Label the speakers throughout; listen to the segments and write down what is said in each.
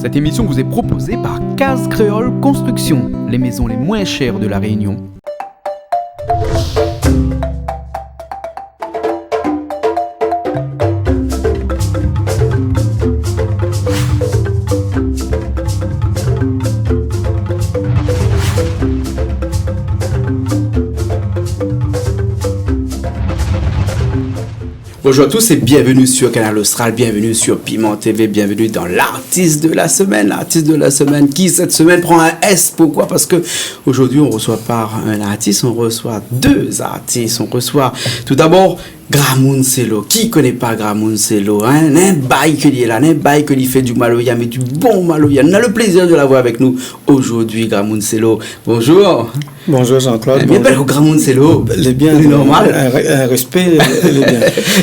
Speaker 1: Cette émission vous est proposée par Case Créole Construction, les maisons les moins chères de la Réunion.
Speaker 2: Bonjour à tous et bienvenue sur Canal Austral, bienvenue sur Piment TV, bienvenue dans l'artiste de la semaine. L'artiste de la semaine qui cette semaine prend un S. Pourquoi? Parce que aujourd'hui on reçoit pas un artiste, on reçoit deux artistes. On reçoit tout d'abord Gramoun Sello. Qui connaît pas Gramoun Sello, hein? Un bail que il est là, un bail que il fait du maloya, mais du bon maloya. On a le plaisir de l'avoir avec nous aujourd'hui, Gramoun Sello. Bonjour.
Speaker 3: Bonjour Jean-Claude.
Speaker 2: Bien belle Gramoun Sello.
Speaker 3: Les bien,
Speaker 2: c'est normal.
Speaker 3: Un respect, les bien.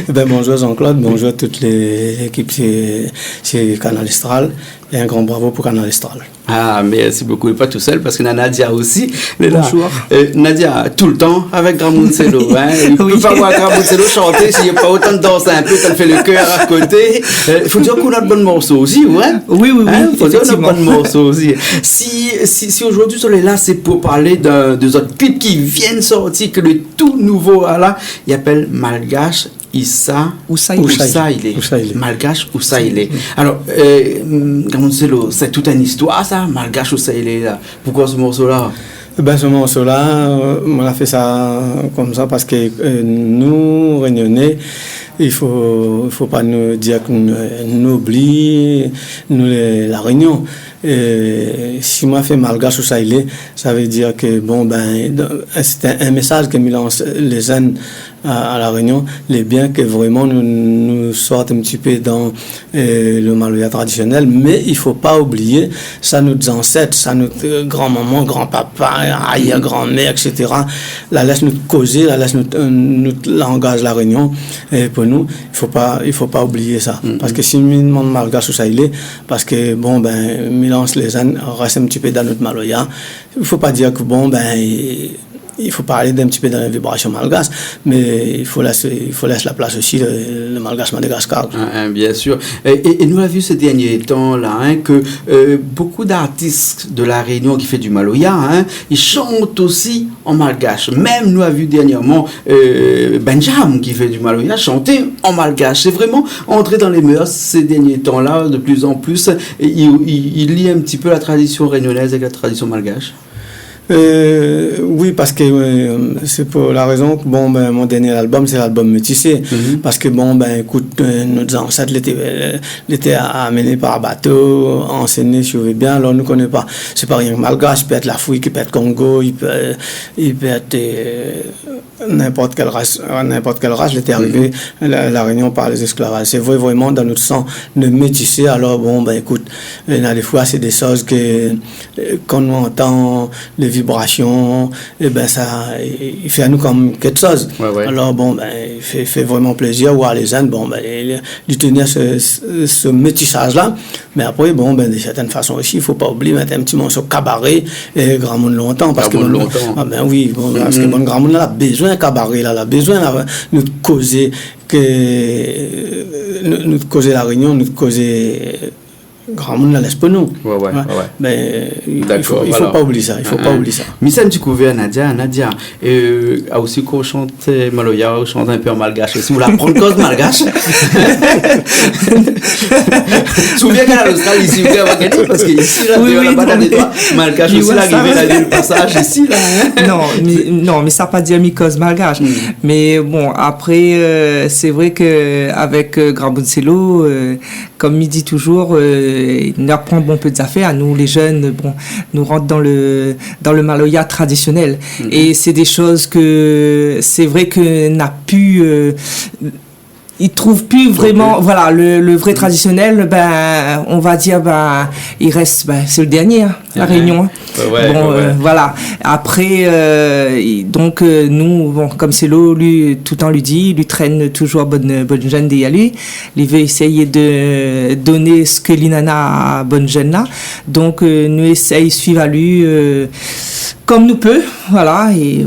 Speaker 3: Ben, bonjour Jean-Claude, bonjour à toute l'équipe chez Canal Austral et un grand bravo pour Canal Austral.
Speaker 2: Ah, merci beaucoup. Et pas tout seul, parce que Nadia aussi.
Speaker 3: Bonjour.
Speaker 2: Nadia, tout le temps avec Gramoun Sello. Hein. Il ne peut pas voir Gramoun Sello chanter s'il n'y a pas autant de danse un peu, ça fait le cœur à côté. Il faut dire qu'on a de bons morceaux aussi, ouais?
Speaker 3: Oui.
Speaker 2: Il faut dire qu'on a de bons morceaux aussi. Si aujourd'hui, on est là, c'est pour parler de autres clips qui viennent sortir, que le tout nouveau, là, il appelle Malgache. Issa Oussaïlé. Malgache Oussaïlé. Alors, Gramoun Sello, c'est toute une histoire ça, Malgache Oussaïlé là. Pourquoi ce morceau-là?
Speaker 3: Ben, ce morceau-là, on a fait ça comme ça parce que nous, Réunionnais, il faut pas nous dire qu'on oublie la Réunion. Et si moi fait Malgache Oussaïlé, ça veut dire que bon ben c'est un message que me lancent les jeunes à la Réunion, les biens que vraiment nous sortent un petit peu dans le maloya traditionnel, mais il faut pas oublier ça, nos ancêtres, ça notre grand-maman, grand-papa, arrière-grand-mère, etc. La laisse nous causer, la laisse notre langage la Réunion, et pour nous il faut pas oublier ça, parce que si nous demandons Malgache Oussaïlé, parce que bon ben lance les jeunes reste un petit peu dans notre maloya. Il ne faut pas dire que bon ben il faut parler d'un petit peu dans la vibration malgache, mais il faut laisser la place aussi le malgache madagascar.
Speaker 2: Bien sûr. Et nous avons vu ces derniers temps là que beaucoup d'artistes de la Réunion qui fait du maloya, ils chantent aussi en malgache. Même nous avons vu dernièrement Benjamin qui fait du maloya chanter en malgache. C'est vraiment entré dans les mœurs ces derniers temps là de plus en plus. Il lie un petit peu la tradition réunionnaise avec la tradition malgache.
Speaker 3: Oui, parce que c'est pour la raison que bon ben mon dernier album c'est l'album métissé, parce que bon ben écoute nos ancêtres l'étaient amenés par bateau, enseignés si vous voulez bien, alors nous connaît pas, c'est pas rien que malgache, il peut être la fouille, il peut être Congo, il peut être n'importe quelle race l'était arrivé la Réunion par les esclavages. C'est vraiment dans notre sang de métissé. Alors bon ben écoute, il y a des fois c'est des choses que quand on entend les vibrations, et ben ça il fait à nous comme quelque chose. Ouais. Alors bon ben il fait vraiment plaisir voir les jeunes bon ben lui tenir ce métissage là, mais après bon ben de certaine façon aussi il faut pas oublier mettre un petit morceau cabaret et grand monde longtemps, parce que ah ben oui bon, parce que bon grand monde là a besoin cabaret là, a besoin nous causer la Réunion, nous causer grand monde la laisse pour nous.
Speaker 2: Ouais.
Speaker 3: Mais il faut pas oublier ça,
Speaker 2: Michel découvert Nadia a aussi qu'on chante maloya, on chante un peu en malgache aussi, ou la prendre cause malgache. Souviens qu'à l'Australie ici parce que ici là la banane des doigts malgache aussi l'arrivée là le passage ici là.
Speaker 4: Non, mais ça pas dire mi cause malgache. Mais bon, après c'est vrai que avec Gramoun Sello, comme il dit toujours, il apprend bon peu d'affaires. Nous les jeunes, bon, nous rentre dans le maloya traditionnel. Et c'est des choses que c'est vrai que n'a pu ils trouvent plus vraiment voilà le vrai traditionnel, ben on va dire ben il reste c'est le dernier la Réunion. Voilà. Après donc nous bon comme c'est l'eau lui tout le temps lui dit, il lui traîne toujours bonne jeune d'y aller. Il veut essayer de donner ce que l'inana à bonne jeune là. Donc nous essaye suivre à lui comme nous peut, voilà. Et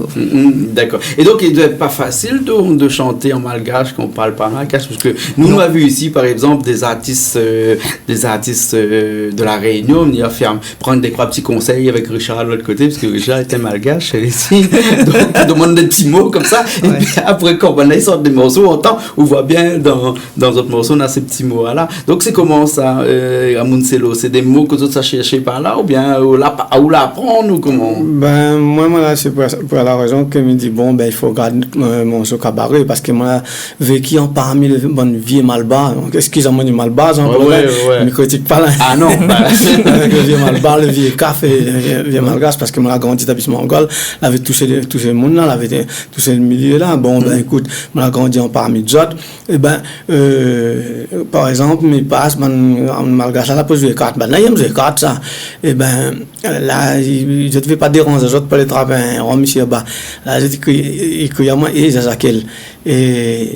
Speaker 2: D'accord. Et donc, il ne doit être pas facile de chanter en malgache quand on ne parle pas malgache, parce que nous avons vu ici, par exemple, des artistes de la Réunion, on y a fait prendre des trois petits conseils avec Richard de l'autre côté, parce que Richard était malgache ici, donc il demande des petits mots comme ça, et puis après, quand on sort des morceaux, on voit bien dans d'autres morceaux, on a ces petits mots-là. Donc, c'est comment ça, à Mounselo? C'est des mots que vous avez cherchés par là, ou bien où l'apprendre, ou comment?
Speaker 3: Ben, moi là, c'est pour la raison que je me dis, bon, ben, il faut garder mon cabaret, parce que moi, vécu en parmi les bonnes vieilles malbas, excusez-moi du malbas, je ne critique pas là.
Speaker 2: Ah non,
Speaker 3: avec le vieux malbas, le vieux café, le vieux malgache, parce que moi, j'ai grandi établissement en Gaulle, j'avais touché tous ces mondes là, j'avais touché le milieu là. Bon, ben, écoute, moi, j'ai grandi en parmi les autres, et ben, par exemple, mes passes, en malgache, là, pour jouer cartes, ben, là, il y a jouer cartes, ça, et ben, là, je ne devais pas déranger les autres pour les travailler, on monsieur bas, là, j'ai dit qu'il y a moi, et j'ai et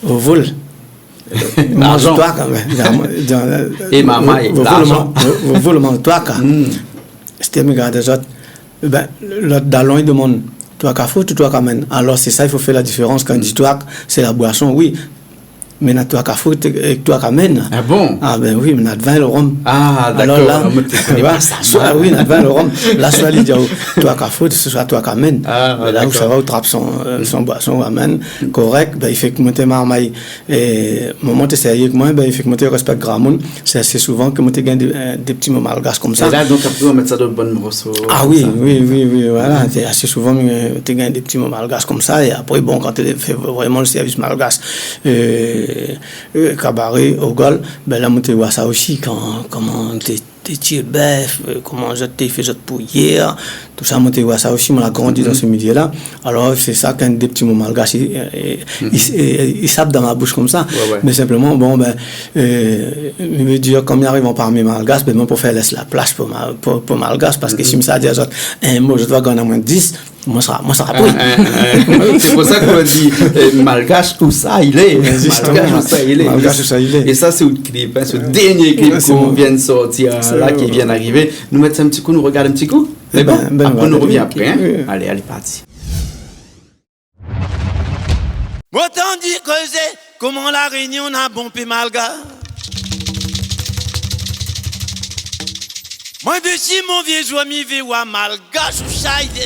Speaker 3: au vol.
Speaker 2: L'argent. Et maman, l'argent.
Speaker 3: Vous voulez manger toi, c'était mes gars des autres. Ben, l'autre d'allons, il demande toi qu'à foutre, toi qu'à mène. Alors, c'est ça, il faut faire la différence. Quand il dit toi, c'est la boisson, oui. Mais n'a toi qu'à foutre et toi qu'à mène.
Speaker 2: Ah bon?
Speaker 3: Ah ben oui, mais n'a de vin le rhum.
Speaker 2: Ah d'accord.
Speaker 3: Alors là, soit oui, n'a de vin le rhum. Là, soit il dit toi qu'à foutre, ce soit toi qu'à mène.
Speaker 2: Ah
Speaker 3: là où ça va, où trappe son boisson, amène, correct, ben il fait que monter marmaille. Et moment t'es sérieux que moi, ben il fait que monter respect grand monde. C'est assez souvent que monter gagne des petits moments malgaches comme ça.
Speaker 2: Et là, donc après on met ça dans de bonnes morceaux.
Speaker 3: Ah oui, voilà. C'est assez souvent tu gagnes des petits moments malgaches comme ça. Et après, bon, quand tu fais vraiment le service malgache, cabaret au Gaulle, ben là, tu vois ça aussi, comment t'es tiré bœuf, comment je t'ai fait pouillère, tout ça, tu vois ça aussi, on a grandi dans ce milieu-là. Alors, c'est ça qu'un des petits mots malgaches, ils savent dans ma bouche comme ça.
Speaker 2: Ouais.
Speaker 3: Mais simplement, bon, ben, je veux dire, comme ils arrivent parmi malgaches, ben, moi, pour faire laisser la place pour malgache, parce que si je me dis un mot, je dois gagner moins de 10, moi, ça rapporte.
Speaker 2: C'est pour ça qu'on dit malgache, tout ça, il est. Malgache, tout ça, il est.
Speaker 3: Malgache, tout ça, il est.
Speaker 2: Et ça, c'est le clip, ce dernier clip qu'on vient de sortir, là, qui vient d'arriver. Nous mettons un petit coup, nous regardons un petit coup. Mais bon, après, on revient après. Hein? Allez, parti.
Speaker 5: Autant dire que c'est comment la Réunion a bombé malgache. Moi dessus mon vieux joie mi vewa malgache ou chaide.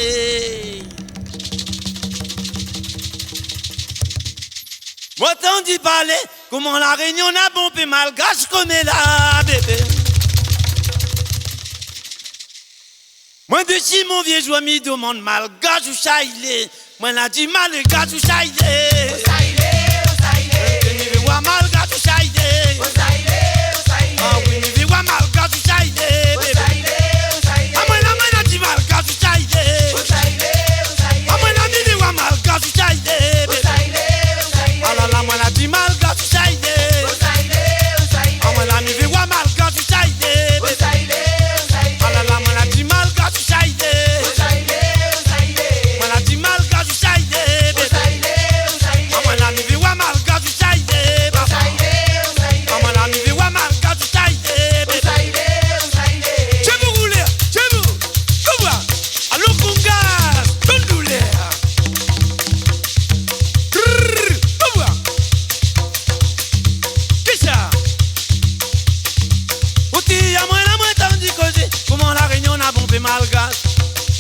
Speaker 5: Moi t'en parler comment la Réunion a bombé malgache comme là bébé. Moi dessus mon vieux joie mi demande malgache ou chaide. Moi la dit malgache ou chaide. Mi vewa malgache ou chaide. Ah oui mi vewa malgache ou chaide.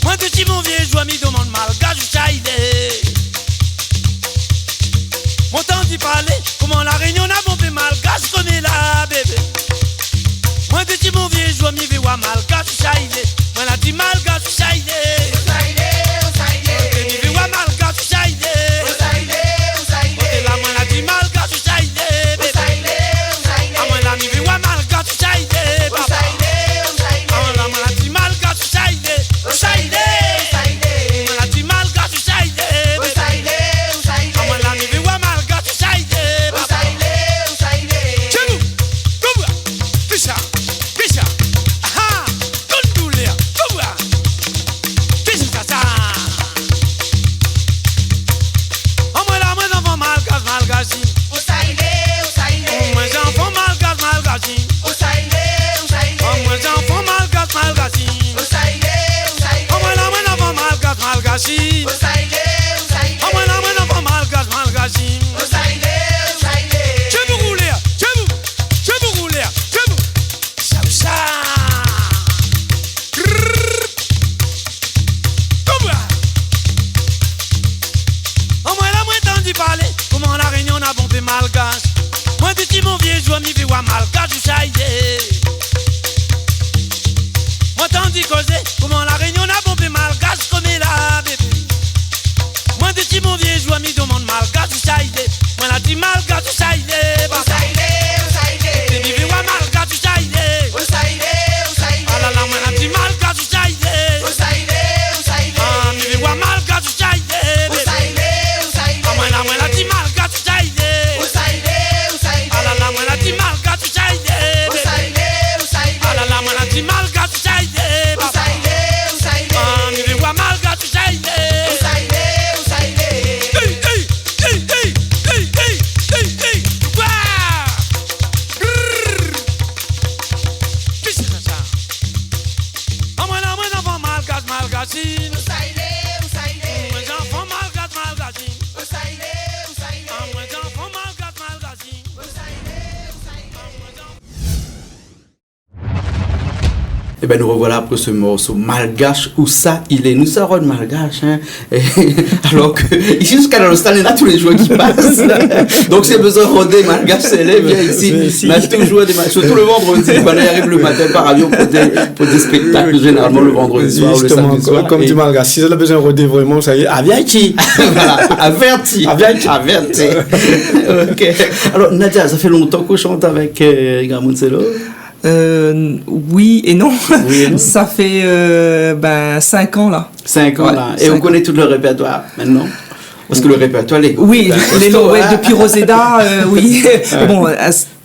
Speaker 5: Moi que si mon vieux joie m'y demande malgache ou chaide. Mon temps d'y parler, comment la Réunion a bombé malgache comme là bébé. Moi que si mon vieux joie m'y vewa malgache ou chaide. Moi la dit malgache ou chaide. M'y vewa malgache ou chaide. Là moi la dit malgache ou chaide bébé. Ah moi la m'y vewa malgache ou chaide. Kisha. joie mi vi wa malgache chaillé. Moi tandis causer comment la Réunion a bombé malgache comme la bébé. Moi de ti mon vieux joie mi demande malgache chaillé. Moi la dit malgache chaillé. Mi vi wa malgache chaillé. Ah la la moi la dit malgache chaillé. Ah mi vi wa malgache chaillé. Ah moi la dit malgache chaillé. Ah la la moi la dit malgache chaillé. Ah la la moi la dit malgache chaillé. Ah mi vi wa malgache chaillé.
Speaker 2: Et ben nous revoilà après ce morceau malgache où ça il est. Nous sommes malgache, hein. Et, alors que ici jusqu'à l'Australie, on a tous les joueurs qui passent. Donc c'est besoin de rôder malgache, c'est les viens ici. On a toujours des matchs, surtout le vendredi. On arrive le matin par avion pour des spectacles généralement le vendredi soir ou le samedi soir.
Speaker 3: Comme tu malgache, si on a besoin de rôder vraiment, ça y est, averti.
Speaker 2: Voilà, averti. Ok. Alors Nadia, ça fait longtemps qu'on chante avec Gramuncelo.
Speaker 4: Oui et non.
Speaker 2: Oui et non.
Speaker 4: Ça fait 5 ans là.
Speaker 2: 5 ans là. Et on connaît tout le répertoire maintenant. Parce que le répertoire,
Speaker 4: oui, depuis Roseda, oui. Bon,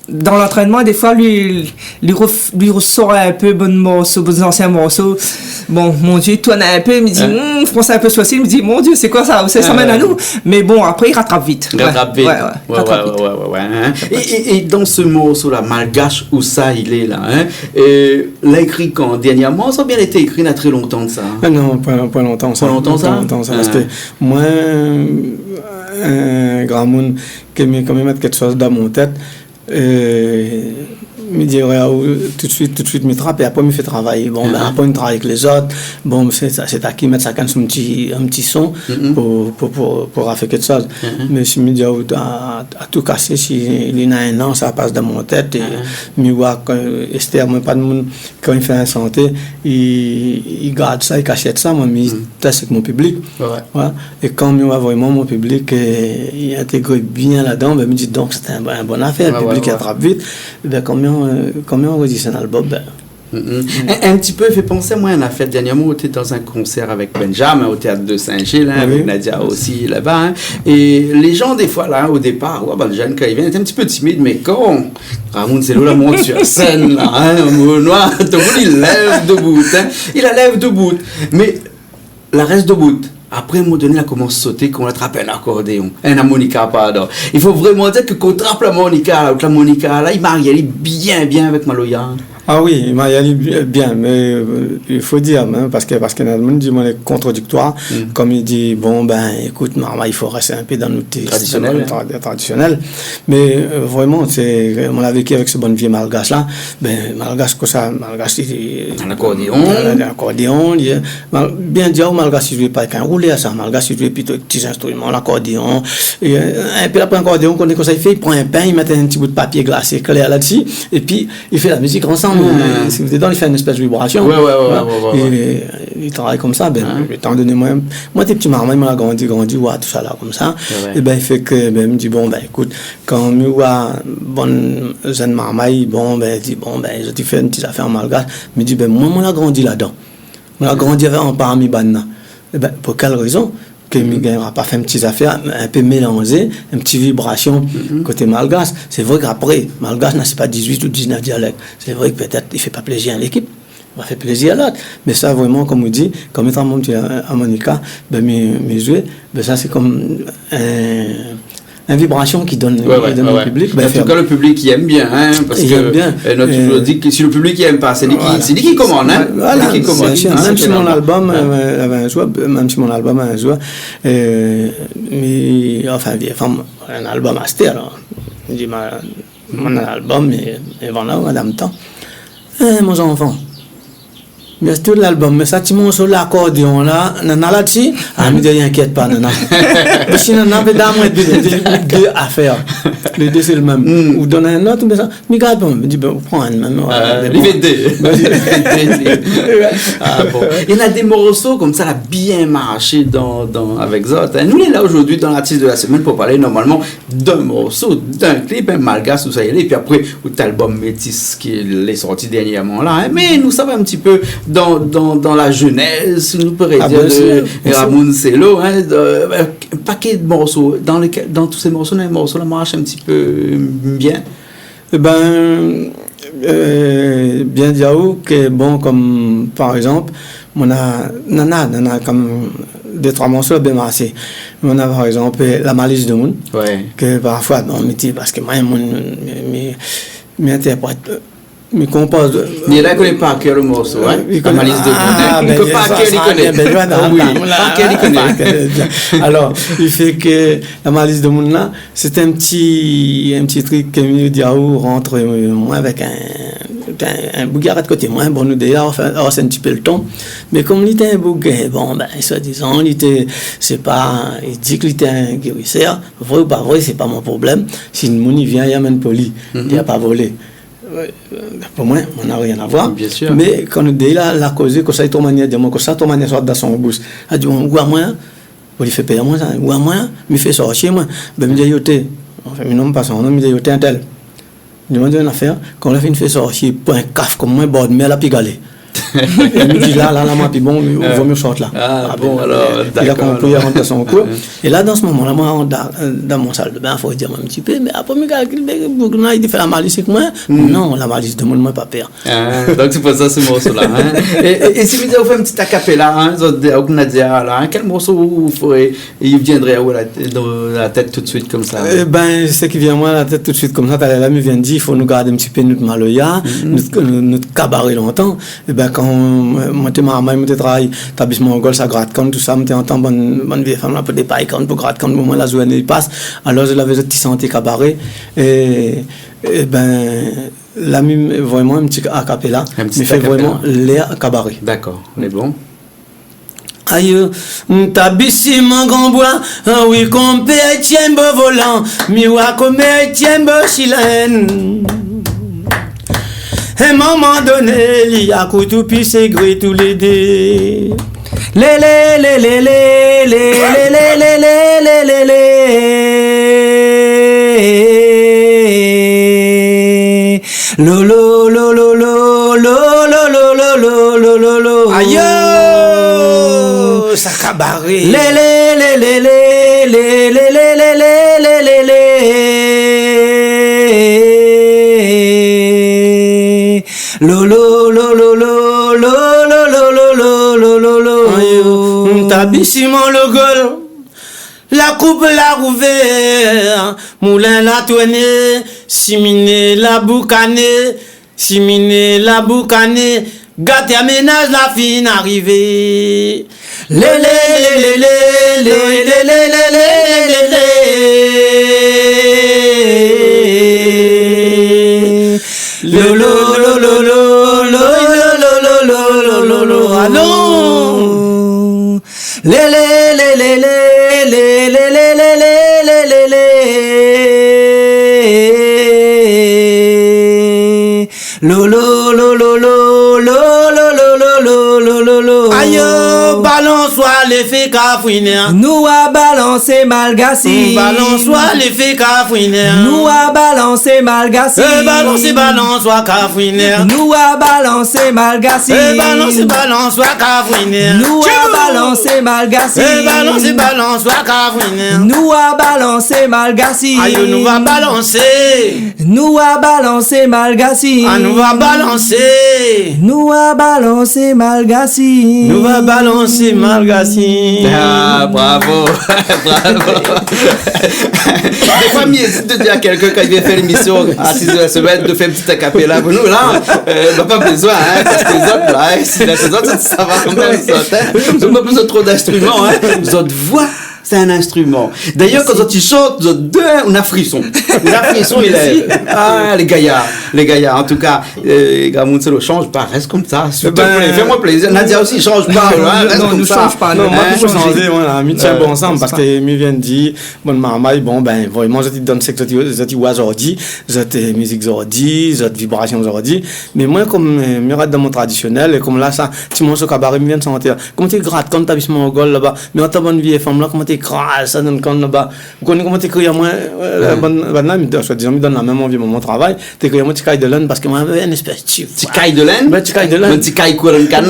Speaker 4: dans l'entraînement, des fois, lui ressort un peu bon morceau, bons anciens morceaux. Bon, mon Dieu, il tourne un peu, il me dit, français un peu facile, il me dit, mon Dieu, c'est quoi ça? Ça mène à nous. Mais bon, après, il rattrape vite.
Speaker 2: Ouais. Et dans ce morceau-là, malgache, où ça, il est là, hein? L'a écrit quand? Dernièrement, ça a bien été écrit il y a très longtemps de ça.
Speaker 3: Ah non, pas longtemps ça.
Speaker 2: Pas longtemps ça?
Speaker 3: Parce que moi, un grand monde qui m'a quand même mettre quelque chose dans mon tête, me dit tout de suite me trappe et après me fait travailler. Bon, après on travaille avec les autres. Bon, c'est à qui mettre ça quand un petit son pour faire quelque chose. Mais si me dit à tout casser, si il y a un an, ça passe dans mon tête. Et me vois Esther, moi pas de monde quand il fait un santé, il garde ça, il cachette ça, moi mais c'est avec mon public. Ouais. Et quand je vois vraiment mon public, il intègre bien là-dedans, ben me dit donc c'est un bon affaire, le public attrape vite. Ben combien on enregistre un album
Speaker 2: Un petit peu fait penser, moi, on a fait dernièrement, on était dans un concert avec Benjamin au théâtre de Saint-Gilles, avec Nadia aussi là-bas. Hein, et les gens, des fois, là, au départ, Benjamin, quand il vient, il était un petit peu timide, mais quand Gramuncelo la monte sur scène, là, un mot noir, il lève debout, hein, il la lève debout. Mais la reste debout. Après, à un moment donné, elle commence à sauter, qu'on attrape un accordéon, un harmonica, pardon. Il faut vraiment dire que quand on attrape l'harmonica, là, il marie bien avec Maloya.
Speaker 3: Ah oui, il m'a allé bien, mais il faut dire, hein, parce que le monde dit mon est contradictoire, comme il dit, bon ben écoute, maman, il faut rester un peu dans notre traditionnel, mais vraiment, on a vécu avec ce bon vieux malgache là, ben malgache comme ça, malgache
Speaker 2: un accordéon,
Speaker 3: bien dire malgache il jouait pas avec un roulé à ça, malgache il jouait plutôt avec petits instruments, l'accordéon, et un peu après l'accordéon, qu'on est comme ça, il prend un pain, il met un petit bout de papier glacé clair là-dessus, et puis il fait la musique ensemble. Si vous êtes dedans, il fait une espèce de vibration.
Speaker 2: Ouais.
Speaker 3: Il travaille comme ça. Étant donné, moi, tes petits marmots, il m'a grandi, tout ça là, comme ça. Et ben, il fait que, il me dit, bon, ben, écoute, quand je vois bonne jeune marmaille, il dit, je fais une petite affaire en malgache. Il me dit, ben, moi, on a grandi là-dedans. On a grandi en parmi Banna. Et ben, pour quelle raison? Que je n'aurai pas fait une petite affaire un peu mélangée, une petite vibration côté malgache. C'est vrai qu'après, malgache n'a pas 18 ou 19 dialectes. C'est vrai que peut-être il ne fait pas plaisir à l'équipe, il va faire plaisir à l'autre. Mais ça, vraiment, comme on dit, comme étant mon petit harmonica, mes jouets, ça c'est comme une vibration qui donne au public.
Speaker 2: En tout cas, le public il aime bien, hein, parce que on a toujours dit que si le public il aime pas, c'est lui qui commande, hein.
Speaker 3: Voilà, même si mon album avait un jour, mais enfin, un album à Sté, alors, je dis mon album, et voilà, madame temps. Mon enfant, Mais c'est tout l'album, mais ça, tu m'as sur l'accordéon là, nana là-dessus, me dit, inquiète pas, nana. Mais si nana, peut deux affaires. Les deux, c'est le même. Ou donner un autre, mais ça, mais regarde, me dit, ben, prends un même.
Speaker 2: Il fait deux. Bon. Il y en a des morceaux comme ça, là, bien marché avec Zot. Nous, on est là aujourd'hui dans l'artiste de la semaine pour parler normalement d'un morceau, d'un clip, un malgache, tout ça, et puis après, l'album Métis qui est sorti dernièrement là. Mais nous savons un petit peu dans la jeunesse, nous pourrions dire de Ramon Selo, un paquet de morceaux. Dans tous ces morceaux, les morceaux là marchent un petit peu bien.
Speaker 3: Eh ben, bien dire que bon, comme par exemple, on a comme 2-3 morceaux bien marqués. On a par exemple La Malice de Monde, que parfois on me dit parce que moi mes interprètes me compose.
Speaker 2: Il ne connaît pas quel morceau, hein? La Malice de Monde. Il ne peut pas quel il connaît.
Speaker 3: Alors, il fait que La Malice de Monde là, c'est un petit truc que me dit rentre moi avec un bouguer de côté moi, bon nous déjà c'est un petit peu le ton, mais comme il était un bouguer, bon ben soi-disant il dit qu'il était un guérisseur, vrai ou pas vrai, c'est pas mon problème. Si le monde vient, il amène poli, il a pas volé. Pour moi, on n'a rien à voir.
Speaker 2: Bien sûr.
Speaker 3: Mais quand nous dit là, la cause que ça est ton manière de moi, que ça ton manière sort dans son bouche, a dit on voit moi, on lui fait payer moi ça, ou à moi, me fait sortir moi, ben me dit yoté, enfin mais non pas son nom, me dit yoté un tel. Je me dis une affaire, quand on a fait une fait sortir pour un caf comme moi, bord de mer, la pigalé. Il me dit là, moi, puis bon, on va mieux sortir là.
Speaker 2: Bon, alors,
Speaker 3: il a compris, il a rentré son cours. Et là, dans ce moment-là, moi, dans mon salle de bain, il faut dire un petit peu, mais après, il fait la malice avec moi. Non, la malice de moi, pas peur.
Speaker 2: Donc, c'est pour ça ce morceau-là. Et si vous fait un petit acapella, quel morceau il viendrait dans la tête tout de suite comme ça?
Speaker 3: Ben, ce qui vient moi, la tête tout de suite comme ça, là, me vient dire, il faut nous garder un petit peu notre maloya, notre cabaret longtemps. Et ben quand moi je travaille établissement en Gaulle, ça gratte quand tout ça me entend bonne vieille femme là pour des pailles quand pour gratte quand le moment la journée passe, alors je l'avais petit santé cabaret et ben là vraiment un petit acapella mais fait vraiment l'air cabaret.
Speaker 2: D'accord, on est bon.
Speaker 3: Aïe, tablissement grand bois, oui qu'on peut tiens beau volant, miwa comme tiens beau chilène. À un moment donné, il y a couteau puis c'est gris tous les deux. Aïe, ça cabaret. Tablissement le gol, la coupe la rouvert, moulin la tournée, siminer la boucanée, gâté à ménage la fine arrivée. Aïe, balançoire les filles cafouinaires.
Speaker 4: Nous a balancé Malgassi.
Speaker 3: Balançoire les filles cafouinaires.
Speaker 4: Nous a balancé Malgassi.
Speaker 3: Balançoire cafouinaire.
Speaker 4: Nous a balancé Malgassi.
Speaker 3: Balançoire cafouinaire.
Speaker 4: Nous a balancé Malgassi.
Speaker 3: Balançoire cafouinaire.
Speaker 4: Nous a balancé Malgassi.
Speaker 3: Aïe, nous va balancer.
Speaker 4: Nous a balancé Malgassi.
Speaker 3: Nous va balancer.
Speaker 4: Nous a balancé Malgassi.
Speaker 3: Nous va balancer Malgassi.
Speaker 2: Ah, bravo. Des fois, il hésite de dire à quelqu'un quand il vient faire l'émission à 6 de la semaine de faire un petit acapella pour nous. Là, on n'a pas besoin, parce que les autres, là, si les autres, ça va quand même. Ils n'ont pas besoin de trop d'instruments. Les autres voix. C'est un instrument. D'ailleurs, quand tu chantes, on a frisson. On a frisson, il est. Ah, les gaillards. En tout cas, Gramuncelo change pas, reste comme ça. S'il te plaît, fais-moi plaisir. Nadia aussi change pas. Reste comme ça.
Speaker 4: Change pas.
Speaker 3: Non, moi, je peux changer, voilà, mi tiens bon ensemble, parce que mi vient de dire, bon, maman, bon, ben, vraiment, je te donne ce que tu vois aujourd'hui, je te musique aujourd'hui, je te vibration aujourd'hui, mais moi, comme, je reste dans mon traditionnel, et comme là, ça, tu manges au cabaret, mi vient de sentir, comment tu grattes, quand tu habites mon gol là-bas, mais on t'a bonne vieille femme là, comment tu grattes, ça donne quand là-bas, comment tu écris à moi, bonne là, je dis, me donne la même envie, mon travail, tu écris à moi, tu cailles de laine, parce que moi, une espèce de
Speaker 2: tu cailles de laine?
Speaker 3: Ben, tu cailles de laine.
Speaker 2: Tu cailles quoi, le canne?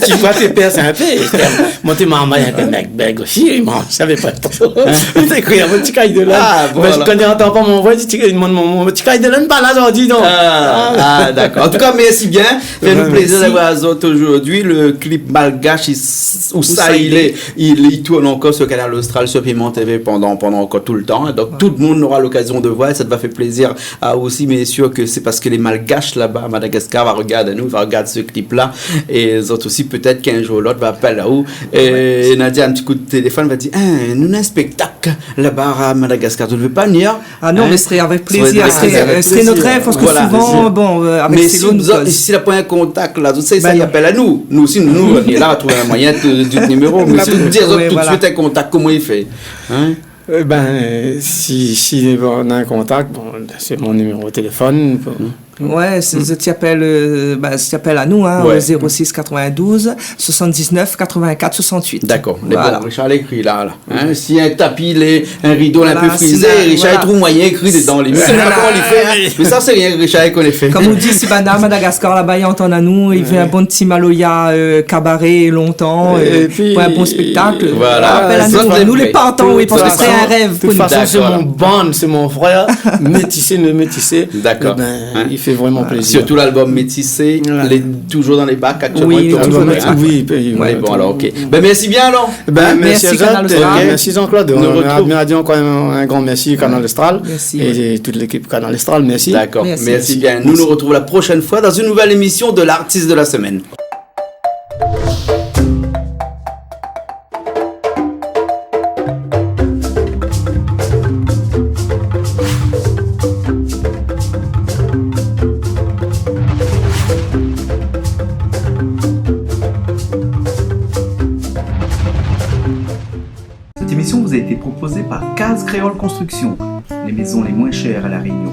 Speaker 3: Tu vois, tes pères, c'est un peu, moi, t'es maman, il y a un mec bègue aussi, moi, je savais pas trop. Tu écris à moi, tu cailles de laine.
Speaker 2: Ah, voilà.
Speaker 3: Quand il entend pas mon voix, tu cailles de laine, pas là, aujourd'hui, non.
Speaker 2: Ah, d'accord. En tout cas, merci bien. Fait-nous plaisir d'avoir Azot aujourd'hui. Le clip malgache, où ça il est, il tourne encore sur Canal Austral, sur Piment TV pendant encore tout le temps. Donc, tout le monde aura l'occasion de voir. Ça te va faire plaisir aussi, mais sûr que c'est parce que les malgaches là-bas à Madagascar va regarder ce clip-là. Et les autres aussi, peut-être qu'un jour l'autre va appeler là-haut. Et Nadia, un petit coup de téléphone, va dire, nous avons un spectacle là-bas à Madagascar. Tu ne veux pas venir?
Speaker 4: Ah non, mais ce serait avec plaisir. Ce serait notre rêve, parce que souvent, bon, avec
Speaker 2: mais
Speaker 4: Célo,
Speaker 2: si la point contact là, tu sais, ça y appelle à nous. Nous aussi, nous, on est là à trouver un moyen du numéro. Mais si vous dites tout de suite un contact, comment il fait?
Speaker 3: Si on a un contact, bon, c'est mon numéro de téléphone.
Speaker 4: Ouais, tu appelles à nous, au 06 92 79 84 68.
Speaker 2: D'accord.
Speaker 4: Voilà.
Speaker 2: Bon, Richard l'écrit là. Si un tapis, un rideau un peu frisé, Richard trouve moyen écrit dans les murs. Je sais pas comment il fait, mais ça c'est rien, Richard qu'on les fait.
Speaker 4: Comme on dit, si Madagascar là-bas, il entend à nous, il fait un bon petit maloya cabaret longtemps,
Speaker 3: et puis,
Speaker 4: pour un bon spectacle.
Speaker 2: Voilà.
Speaker 4: Appelle à nous, les partants, oui, parce que c'est un rêve.
Speaker 3: De toute façon, c'est mon band, c'est mon frère, métissé.
Speaker 2: D'accord.
Speaker 3: Il fait vraiment plaisir.
Speaker 2: Surtout l'album Métissé, toujours dans les bacs actuellement.
Speaker 3: Oui,
Speaker 2: bon alors ok. Ben merci bien alors.
Speaker 3: Merci Canal Austral. Merci Jean-Claude. On a dit encore un grand merci Canal Austral et toute l'équipe Canal Austral. Merci.
Speaker 2: D'accord. Merci bien. Nous retrouvons la prochaine fois dans une nouvelle émission de l'artiste de la semaine.
Speaker 1: Cette émission vous a été proposée par Case Créole Construction, les maisons les moins chères à La Réunion.